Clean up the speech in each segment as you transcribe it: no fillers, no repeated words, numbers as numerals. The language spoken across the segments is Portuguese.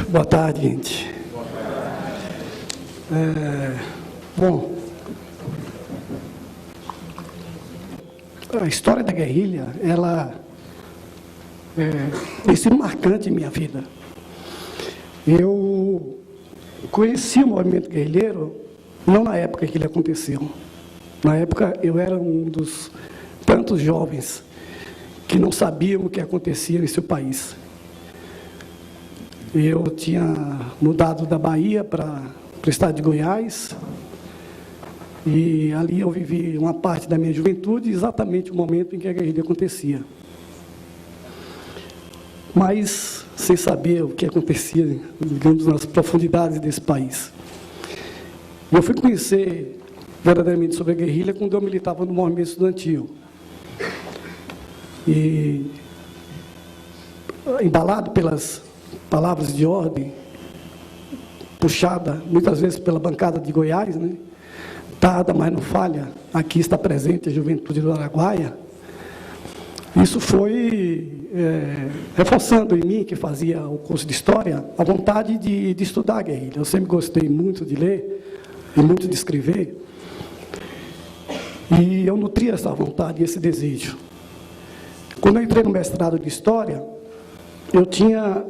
Boa tarde, gente. Bom, a história da guerrilha, ela tem sido marcante em minha vida. Eu conheci o movimento guerrilheiro não na época que ele aconteceu. Na época, eu era um dos tantos jovens que não sabiam o que acontecia em seu país. Eu tinha mudado da Bahia para o estado de Goiás, e ali eu vivi uma parte da minha juventude, exatamente o momento em que a guerrilha acontecia. Mas sem saber o que acontecia, digamos, nas profundidades desse país. Eu fui conhecer verdadeiramente sobre a guerrilha quando eu militava no movimento estudantil. E, embalado pelas palavras de ordem, puxada muitas vezes pela bancada de Goiás, né? Tarda, mas não falha, aqui está presente a juventude do Araguaia. Isso foi reforçando em mim, que fazia o curso de História, a vontade de estudar a guerrilha. Eu sempre gostei muito de ler e muito de escrever, e eu nutria essa vontade, esse desejo. Quando eu entrei no mestrado de História, eu tinha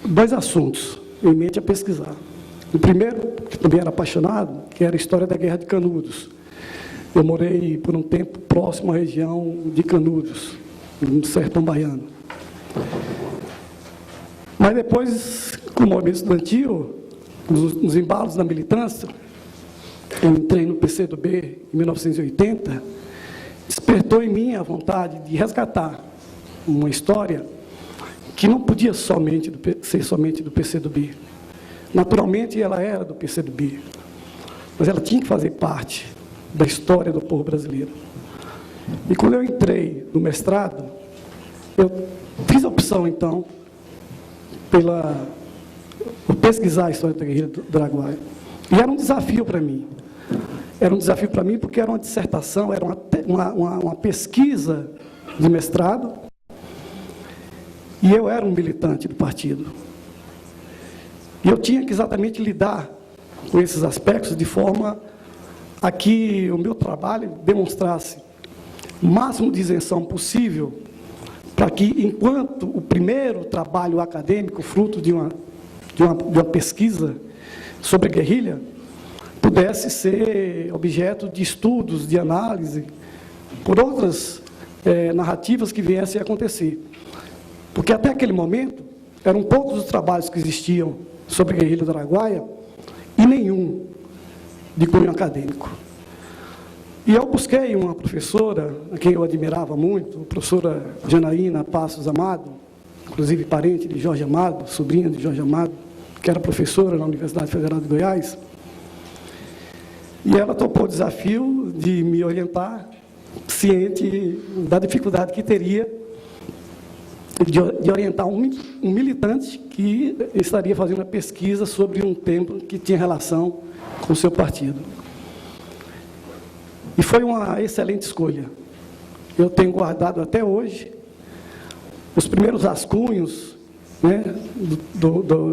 dois assuntos em mente a pesquisar. O primeiro, que também era apaixonado, que era a história da Guerra de Canudos. Eu morei por um tempo próximo à região de Canudos, no sertão baiano. Mas depois, com o movimento estudantil, nos embalos da militância, eu entrei no PCdoB em 1980, despertou em mim a vontade de resgatar uma história que não podia ser somente do PCdoB. Naturalmente, ela era do PCdoB, mas ela tinha que fazer parte da história do povo brasileiro. E quando eu entrei no mestrado, eu fiz a opção, então, por pesquisar a história da guerrilha do Araguaia. E era um desafio para mim. Era um desafio para mim porque era uma dissertação, era uma pesquisa de mestrado, e eu era um militante do partido. E eu tinha que exatamente lidar com esses aspectos de forma a que o meu trabalho demonstrasse o máximo de isenção possível, para que, enquanto o primeiro trabalho acadêmico, fruto de uma pesquisa sobre guerrilha, pudesse ser objeto de estudos, de análise, por outras narrativas que viessem a acontecer. Porque até aquele momento, eram poucos os trabalhos que existiam sobre a guerrilha do Araguaia, e nenhum de cunho acadêmico. E eu busquei uma professora, a quem eu admirava muito, a professora Janaína Passos Amado, inclusive parente de Jorge Amado, sobrinha de Jorge Amado, que era professora na Universidade Federal de Goiás. E ela topou o desafio de me orientar, ciente da dificuldade que teria de orientar um militante que estaria fazendo uma pesquisa sobre um tema que tinha relação com o seu partido. E foi uma excelente escolha. Eu tenho guardado até hoje os primeiros rascunhos, né,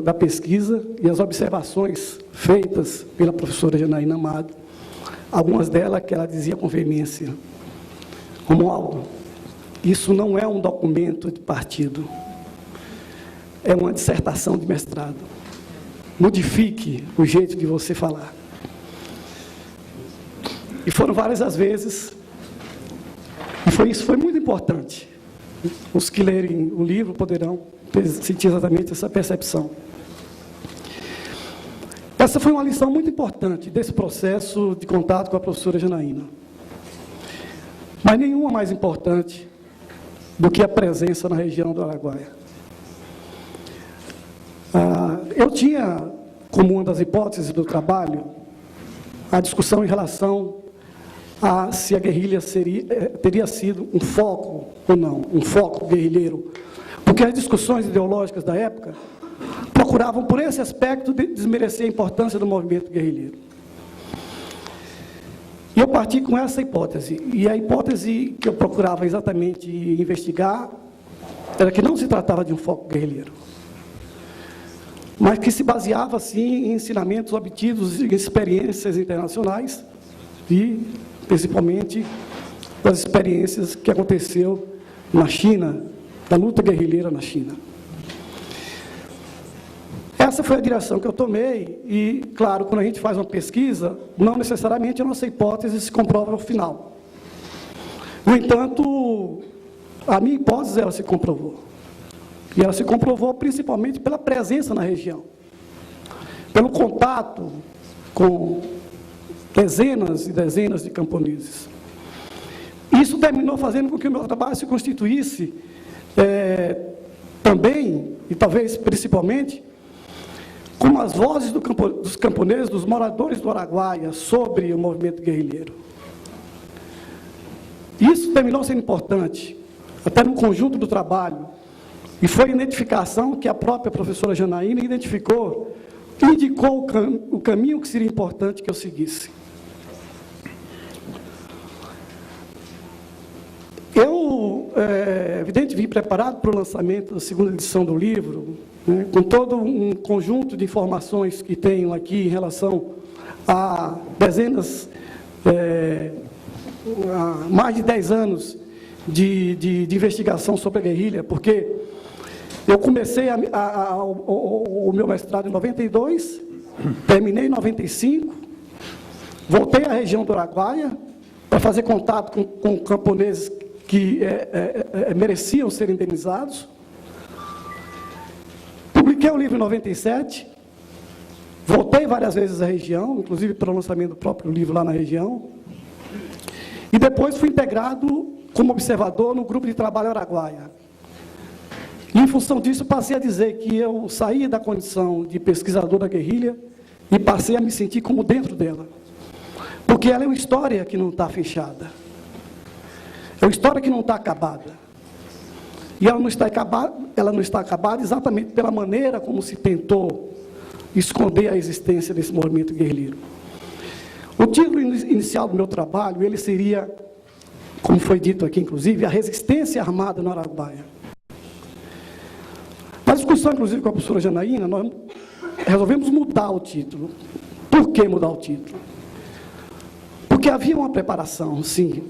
da pesquisa e as observações feitas pela professora Janaína Amado, algumas delas que ela dizia com veemência: Romualdo, isso não é um documento de partido, é uma dissertação de mestrado. Modifique o jeito de você falar. E foram várias as vezes, e isso foi muito importante. Os que lerem o livro poderão sentir exatamente essa percepção. Essa foi uma lição muito importante desse processo de contato com a professora Janaína. Mas nenhuma mais importante do que a presença na região do Araguaia. Eu tinha, como uma das hipóteses do trabalho, a discussão em relação a se a guerrilha teria sido um foco ou não, um foco guerrilheiro. Porque as discussões ideológicas da época procuravam, por esse aspecto, desmerecer a importância do movimento guerrilheiro. E eu parti com essa hipótese, e a hipótese que eu procurava exatamente investigar era que não se tratava de um foco guerrilheiro. mas que se baseava, sim, em ensinamentos obtidos em experiências internacionais e, principalmente, das experiências que aconteceu na China, da luta guerrilheira na China. Essa foi a direção que eu tomei e, claro, quando a gente faz uma pesquisa, não necessariamente a nossa hipótese se comprova ao final. No entanto, a minha hipótese, ela se comprovou. E ela se comprovou principalmente pela presença na região, pelo contato com dezenas e dezenas de camponeses. Isso terminou fazendo com que o meu trabalho se constituísse também, e talvez principalmente, como as vozes dos camponeses, dos moradores do Araguaia, sobre o movimento guerrilheiro. Isso terminou sendo importante, até no conjunto do trabalho, e foi a identificação que a própria professora Janaína identificou, e indicou o caminho que seria importante que eu seguisse. Eu, evidente, vim preparado para o lançamento da segunda edição do livro, né, com todo um conjunto de informações que tenho aqui em relação a dezenas, a mais de 10 anos de investigação sobre a guerrilha, porque eu comecei o meu mestrado em 92, terminei em 95, voltei à região do Araguaia para fazer contato com camponeses que mereciam ser indenizados. Publiquei o livro em 97, voltei várias vezes à região, inclusive para o lançamento do próprio livro lá na região, e depois fui integrado como observador no grupo de trabalho Araguaia. E, em função disso, passei a dizer que eu saí da condição de pesquisador da guerrilha e passei a me sentir como dentro dela, porque ela é uma história que não está fechada. É uma história que não está acabada. E ela não está acabada exatamente pela maneira como se tentou esconder a existência desse movimento guerrilheiro. O título inicial do meu trabalho, ele seria, como foi dito aqui, inclusive, a resistência armada no Araguaia. Na discussão, inclusive, com a professora Janaína, nós resolvemos mudar o título. Por que mudar o título? Porque havia uma preparação, sim,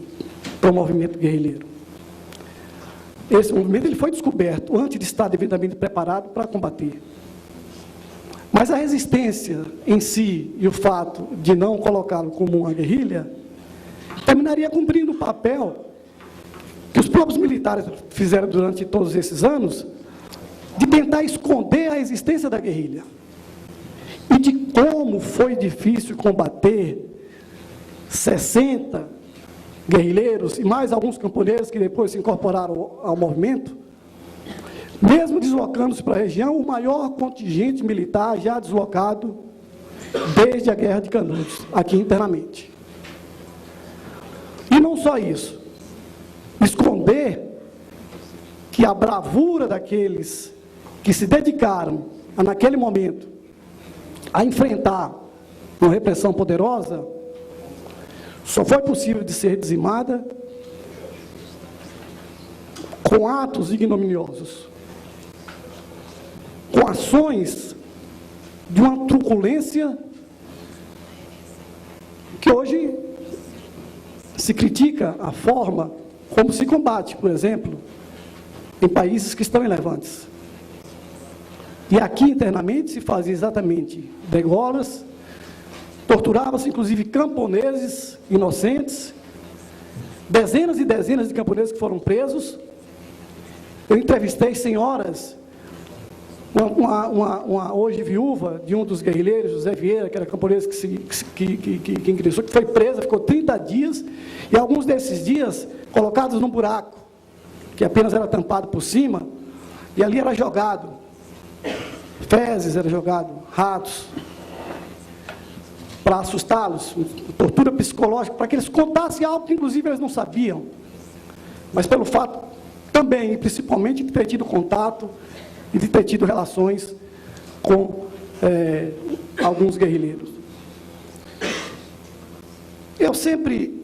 para o movimento guerrilheiro. Esse movimento ele foi descoberto antes de estar devidamente preparado para combater. Mas a resistência em si e o fato de não colocá-lo como uma guerrilha terminaria cumprindo o papel que os próprios militares fizeram durante todos esses anos de tentar esconder a existência da guerrilha e de como foi difícil combater 60 guerrilheiros e mais alguns camponeses que depois se incorporaram ao movimento, mesmo deslocando-se para a região, o maior contingente militar já deslocado desde a Guerra de Canudos, aqui internamente. E não só isso, esconder que a bravura daqueles que se dedicaram, naquele momento, a enfrentar uma repressão poderosa, só foi possível de ser dizimada com atos ignominiosos, com ações de uma truculência que hoje se critica a forma como se combate, por exemplo, em países que estão em levantes. E aqui internamente se fazia exatamente degolas, torturava-se inclusive camponeses inocentes, dezenas e dezenas de camponeses que foram presos. Eu entrevistei senhoras, uma hoje viúva de um dos guerrilheiros, José Vieira, que era camponês que ingressou, que foi presa, ficou 30 dias, e alguns desses dias colocados num buraco, que apenas era tampado por cima, e ali era jogado fezes, era jogado ratos, para assustá-los, tortura psicológica, para que eles contassem algo que inclusive eles não sabiam, mas pelo fato também, e principalmente, de ter tido contato e de ter tido relações com alguns guerrilheiros. Eu sempre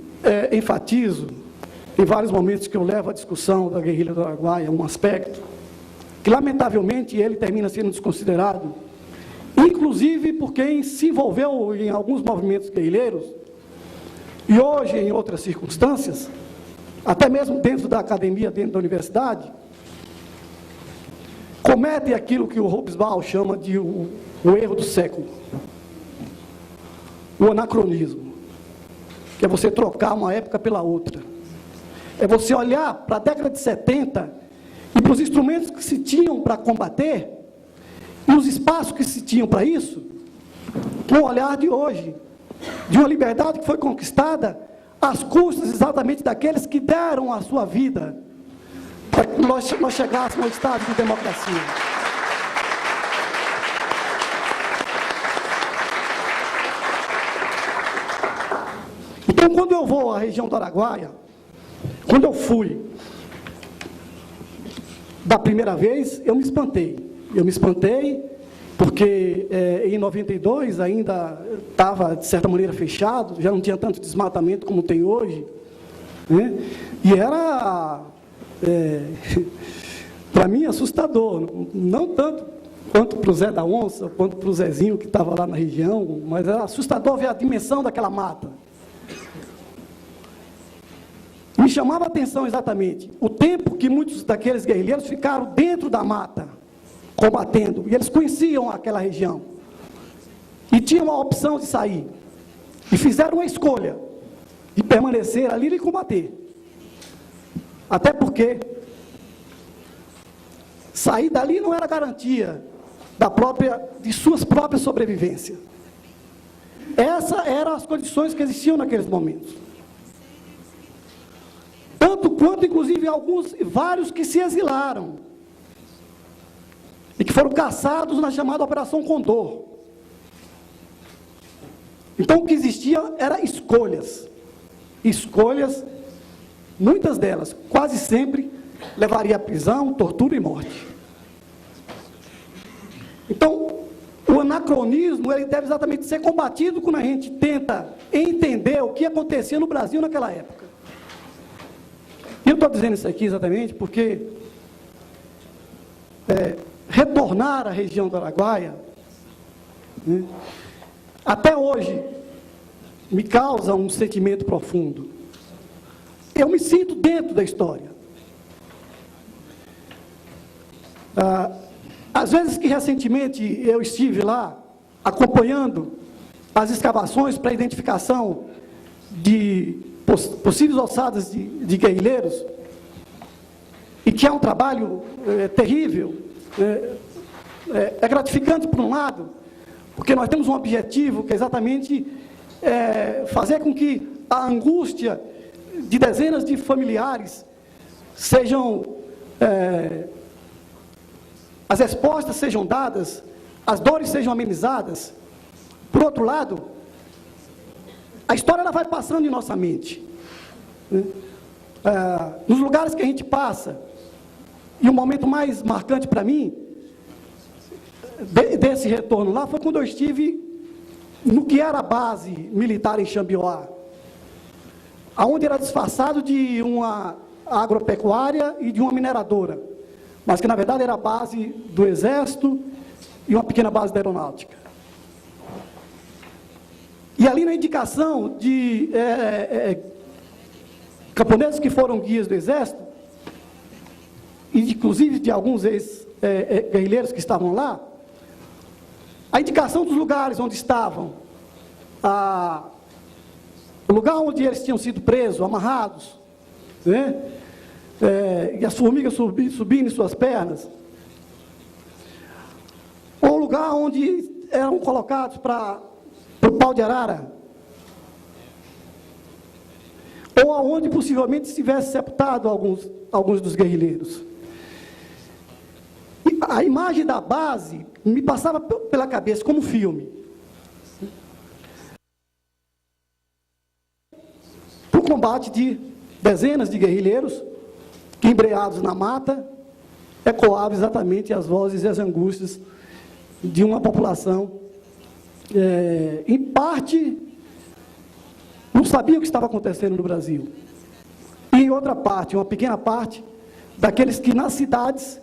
enfatizo, em vários momentos que eu levo a discussão da guerrilha do Araguaia, um aspecto que, lamentavelmente, ele termina sendo desconsiderado inclusive por quem se envolveu em alguns movimentos guerrilheiros, e hoje, em outras circunstâncias, até mesmo dentro da academia, dentro da universidade, cometem aquilo que o Hobsbawm chama de o erro do século, o anacronismo, que é você trocar uma época pela outra. É você olhar para a década de 70 e para os instrumentos que se tinham para combater e os espaços que se tinham para isso, com o olhar de hoje, de uma liberdade que foi conquistada às custas exatamente daqueles que deram a sua vida para que nós chegássemos ao estado de democracia. Então, quando eu vou à região do Araguaia, quando eu fui da primeira vez, eu me espantei. Eu me espantei porque em 92 ainda estava, de certa maneira, fechado, já não tinha tanto desmatamento como tem hoje, né? E era, para mim, assustador, não tanto quanto para o Zé da Onça, quanto para o Zezinho que estava lá na região, mas era assustador ver a dimensão daquela mata. Me chamava a atenção exatamente o tempo que muitos daqueles guerrilheiros ficaram dentro da mata, combatendo, e eles conheciam aquela região, e tinham a opção de sair, e fizeram uma escolha de permanecer ali e combater, até porque sair dali não era garantia de suas próprias sobrevivências. Essas eram as condições que existiam naqueles momentos. Tanto quanto, inclusive, vários que se exilaram e que foram caçados na chamada Operação Condor. Então, o que existia era escolhas. Escolhas, muitas delas, quase sempre, levaria à prisão, tortura e morte. Então, o anacronismo, ele deve exatamente ser combatido quando a gente tenta entender o que acontecia no Brasil naquela época. E eu estou dizendo isso aqui exatamente porque retornar à região do Araguaia, né, até hoje, me causa um sentimento profundo. Eu me sinto dentro da história. Às vezes que recentemente eu estive lá, acompanhando as escavações para identificação de possíveis ossadas de guerrilheiros, e que é um trabalho terrível, é gratificante por um lado, porque nós temos um objetivo que é exatamente fazer com que a angústia de dezenas de familiares as respostas sejam dadas, as dores sejam amenizadas. Por outro lado, a história ela vai passando em nossa mente, né? Nos lugares que a gente passa, e o momento mais marcante para mim, desse retorno lá, foi quando eu estive no que era a base militar em Xambioá, aonde era disfarçado de uma agropecuária e de uma mineradora, mas que na verdade era a base do Exército e uma pequena base da Aeronáutica. E ali na indicação de camponeses que foram guias do Exército, e inclusive de alguns ex-guerrilheiros que estavam lá, a indicação dos lugares onde estavam, o lugar onde eles tinham sido presos, amarrados, né? E as formigas subindo em suas pernas, ou o lugar onde eram colocados para o pau de arara, ou aonde possivelmente estivesse sepultado alguns dos guerrilheiros. E a imagem da base me passava pela cabeça como filme. Para o combate de dezenas de guerrilheiros que, embreados na mata, ecoavam exatamente as vozes e as angústias de uma população, em parte, não sabia o que estava acontecendo no Brasil. E em outra parte, uma pequena parte, daqueles que nas cidades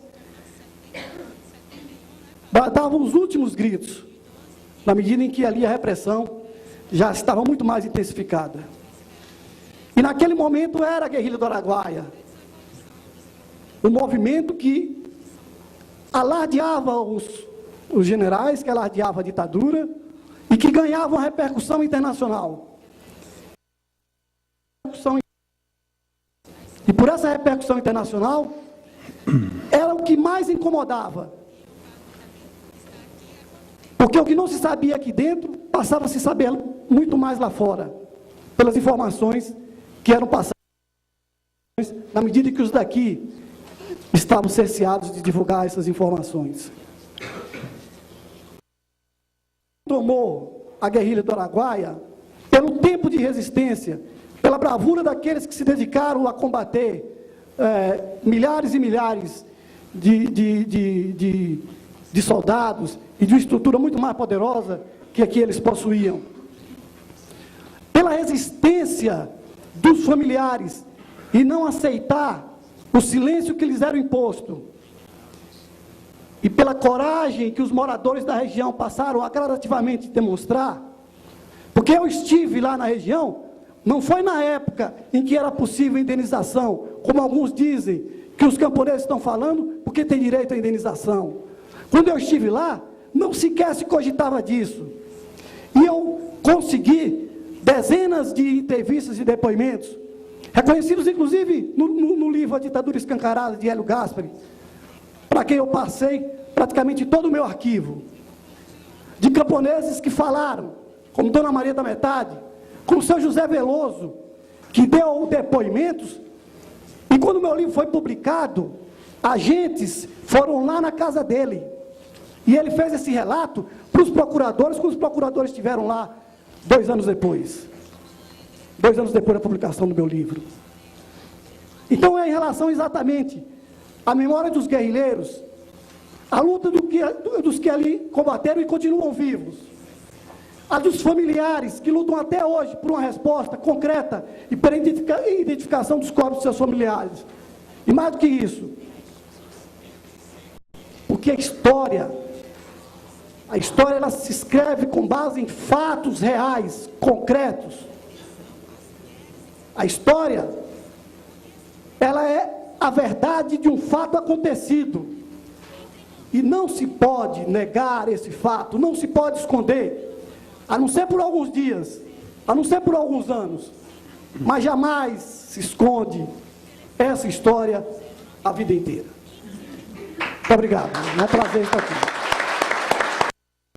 davam os últimos gritos na medida em que ali a repressão já estava muito mais intensificada. E naquele momento era a guerrilha do Araguaia, o movimento que alardeava os generais, que alardeava a ditadura e que ganhava uma repercussão internacional. E por essa repercussão internacional, era o que mais incomodava. Porque o que não se sabia aqui dentro, passava a se saber muito mais lá fora, pelas informações que eram passadas, na medida que os daqui estavam cerceados de divulgar essas informações. Tomou a guerrilha do Araguaia pelo tempo de resistência, pela bravura daqueles que se dedicaram a combater milhares e milhares de soldados e de uma estrutura muito mais poderosa que aqui eles possuíam. Pela resistência dos familiares e não aceitar o silêncio que lhes era imposto. E pela coragem que os moradores da região passaram a gradativamente demonstrar, porque eu estive lá na região, não foi na época em que era possível indenização, como alguns dizem, que os camponeses estão falando, porque tem direito à indenização. Quando eu estive lá, não sequer se cogitava disso. E eu consegui dezenas de entrevistas e depoimentos, reconhecidos inclusive no livro A Ditadura Escancarada, de Hélio Gaspari, para quem eu passei praticamente todo o meu arquivo, de camponeses que falaram, como Dona Maria da Metade, como o seu José Veloso, que deu depoimentos, e quando o meu livro foi publicado, agentes foram lá na casa dele, e ele fez esse relato para os procuradores, quando os procuradores estiveram lá 2 anos depois. 2 anos depois da publicação do meu livro. Então é em relação exatamente à memória dos guerrilheiros, a luta dos que ali combateram e continuam vivos, a dos familiares que lutam até hoje por uma resposta concreta e pela identificação dos corpos de seus familiares. E mais do que isso, porque a história ela se escreve com base em fatos reais, concretos. A história, ela é a verdade de um fato acontecido. E não se pode negar esse fato, não se pode esconder, a não ser por alguns dias, a não ser por alguns anos, mas jamais se esconde essa história a vida inteira. Muito obrigado, é um prazer estar aqui.